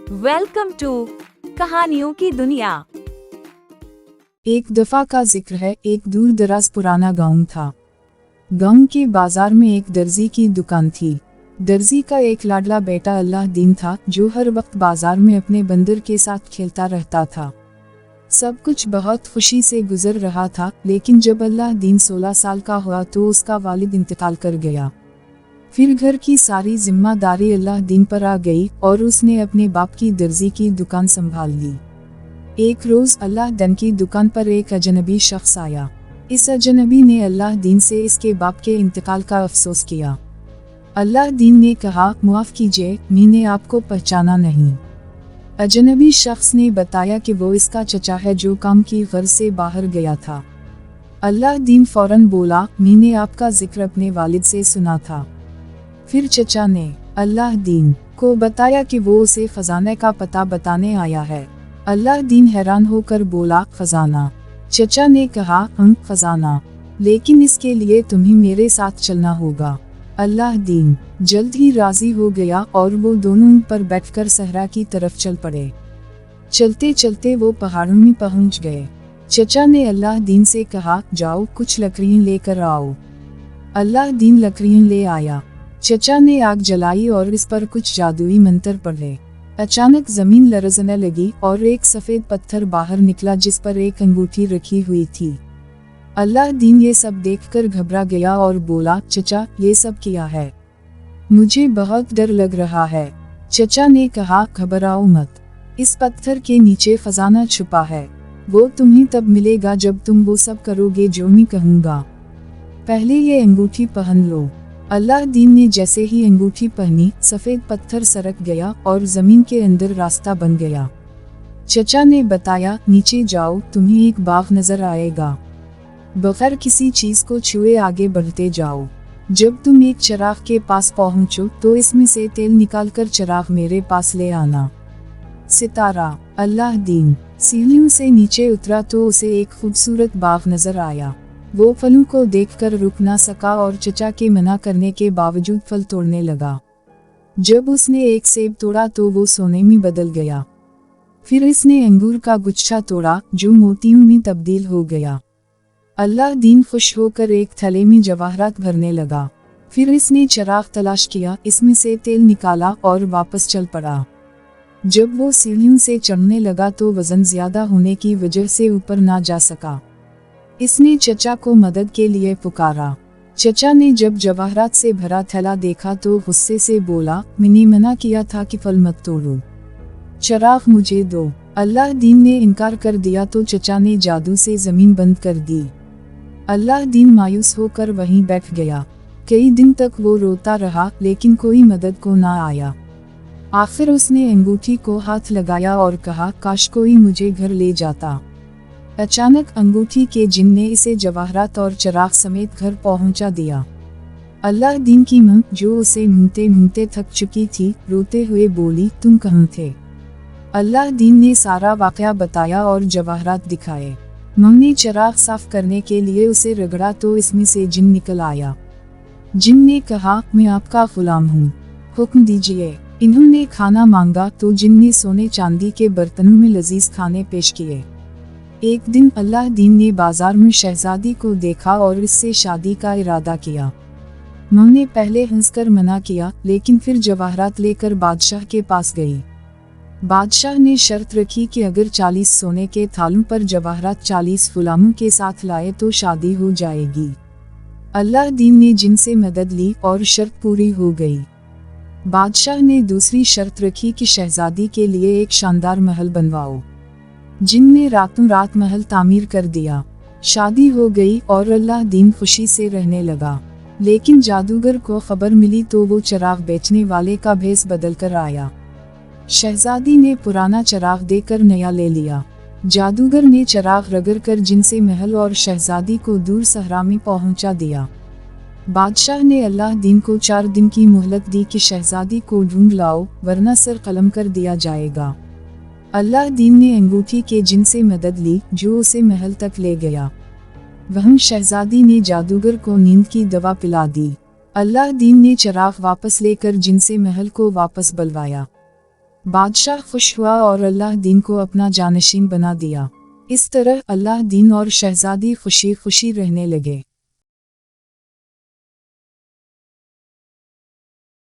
Welcome to कहानियों की दुनिया। एक दफा का जिक्र है, एक दूर दराज पुराना गांव था। गांव के बाजार में एक दर्जी की दुकान थी। दर्जी का एक लाडला बेटा अल्लाहदीन था, जो हर वक्त बाजार में अपने बंदर के साथ खेलता रहता था। सब कुछ बहुत खुशी से गुजर रहा था, लेकिन जब अल्लाहदीन 16 साल का हुआ तो उसका वालिद इंतकाल कर गया। फिर घर की सारी जिम्मेदारी अल्लाहदीन पर आ गई और उसने अपने बाप की दर्जी की दुकान संभाल ली। एक रोज अल्लाहदीन की दुकान पर एक अजनबी शख्स आया। इस अजनबी ने अल्लाहदीन से इसके बाप के इंतकाल का अफसोस किया। अल्लाहदीन ने कहा, माफ कीजिए, मैंने आपको पहचाना नहीं। अजनबी शख्स ने बताया कि वो इसका चचा है, जो काम की गर्ज से बाहर गया था। अल्लाहदीन फौरन बोला, मैंने आपका जिक्र अपने वालिद से सुना था। फिर चचा ने अल्लाहदीन को बताया कि वो उसे खजाने का पता बताने आया है। अल्लाहदीन हैरान होकर बोला, खजाना? चचा ने कहा, खजाना, लेकिन इसके लिए तुम्हें मेरे साथ चलना होगा। अल्लाहदीन जल्द ही राजी हो गया और वो दोनों ऊंट पर बैठकर सहरा की तरफ चल पड़े। चलते चलते वो पहाड़ों में पहुंच गए। चचा ने अल्लाहदीन से कहा, जाओ कुछ लकड़ियां लेकर आओ। अल्लाहदीन लकड़ियां ले आया। चचा ने आग जलाई और इस पर कुछ जादुई मंत्र पढ़े। अचानक जमीन लरजने लगी और एक सफेद पत्थर बाहर निकला, जिस पर एक अंगूठी रखी हुई थी। अल्लाहदीन ये सब देखकर घबरा गया और बोला, चचा, ये सब क्या है? मुझे बहुत डर लग रहा है। चचा ने कहा, घबराओ मत, इस पत्थर के नीचे खजाना छुपा है। वो तुम्हें तब मिलेगा जब तुम वो सब करोगे जो मैं कहूँगा। पहले ये अंगूठी पहन लो। अल्लाहदीन ने जैसे ही अंगूठी पहनी, सफेद पत्थर सरक गया और जमीन के अंदर रास्ता बन गया। चचा ने बताया, नीचे जाओ, तुम्हें एक बाग नजर आएगा। बगैर किसी चीज को छुए आगे बढ़ते जाओ। जब तुम एक चिराग के पास पहुंचो तो इसमें से तेल निकालकर चिराग मेरे पास ले आना। सितारा। अल्लाहदीन सीढ़ियों से नीचे उतरा तो उसे एक खूबसूरत बाग नजर आया। वो फलों को देखकर रुक ना सका और चचा के मना करने के बावजूद फल तोड़ने लगा। जब उसने एक सेब तोड़ा तो वो सोने में बदल गया। फिर इसने अंगूर का गुच्छा तोड़ा, जो मोतियों में तब्दील हो गया। अल्लाहदीन खुश होकर एक थैले में जवाहरात भरने लगा। फिर इसने चिराग तलाश किया, इसमें से तेल निकाला और वापस चल पड़ा। जब वो सीढ़ियों से चढ़ने लगा तो वजन ज्यादा होने की वजह से ऊपर ना जा सका। इसने चचा को मदद के लिए पुकारा। चचा ने जब जवाहरात से भरा थैला देखा तो गुस्से से बोला, मैंने मना किया था कि फल मत तोड़ो, चिराग मुझे दो। अल्लाहदीन ने इनकार कर दिया तो चचा ने जादू से जमीन बंद कर दी। अल्लाहदीन मायूस होकर वहीं बैठ गया। कई दिन तक वो रोता रहा, लेकिन कोई मदद को ना आया। आखिर उसने अंगूठी को हाथ लगाया और कहा, काश कोई मुझे घर ले जाता। अचानक अंगूठी के जिन ने इसे जवाहरात और चिराग समेत घर पहुंचा दिया। अल्लाहदीन की मां, जो उसे ढूंढते ढूंढते थक चुकी थी, रोते हुए बोली, तुम कहाँ थे? अल्लाहदीन ने सारा वाकया बताया और जवाहरात दिखाए। मां ने चिराग साफ करने के लिए उसे रगड़ा तो इसमें से जिन निकल आया। जिन ने कहा, मैं आपका गुलाम हूँ, हुक्म दीजिए। इन्होंने खाना मांगा तो जिन ने सोने चांदी के बर्तनों में लजीज खाने पेश किए। एक दिन अल्लाहदीन ने बाजार में शहजादी को देखा और इससे शादी का इरादा किया। मां ने पहले हंसकर मना किया, लेकिन फिर जवाहरात लेकर बादशाह के पास गई। बादशाह ने शर्त रखी कि अगर 40 सोने के थालों पर जवाहरात 40 गुलामों के साथ लाए तो शादी हो जाएगी। अल्लाहदीन ने जिन से मदद ली और शर्त पूरी हो गई। बादशाह ने दूसरी शर्त रखी कि शहजादी के लिए एक शानदार महल बनवाओ। जिन ने रातों रात महल तामीर कर दिया। शादी हो गई और अल्लाहदीन खुशी से रहने लगा। लेकिन जादूगर को खबर मिली तो वो चिराग बेचने वाले का भेस बदल कर आया। शहजादी ने पुराना चिराग देकर नया ले लिया। जादूगर ने चिराग रगड़ कर जिन से महल और शहजादी को दूर सहरा में पहुंचा दिया। बादशाह ने अल्लाहदीन को 4 दिन की मोहलत दी कि शहजादी को ढूंढ लाओ, वरना सर कलम कर दिया जाएगा। अल्लाहदीन ने अंगूठी के जिन से मदद ली, जो उसे महल तक ले गया। वहीं शहजादी ने जादूगर को नींद की दवा पिला दी। अल्लाहदीन ने चिराग वापस लेकर जिन से महल को वापस बुलवाया। بادشاہ خوش ہوا اور اللہ دین کو اپنا جانشین بنا دیا۔ اس طرح اللہ دین اور شہزادی خوشی خوشی رہنے لگے۔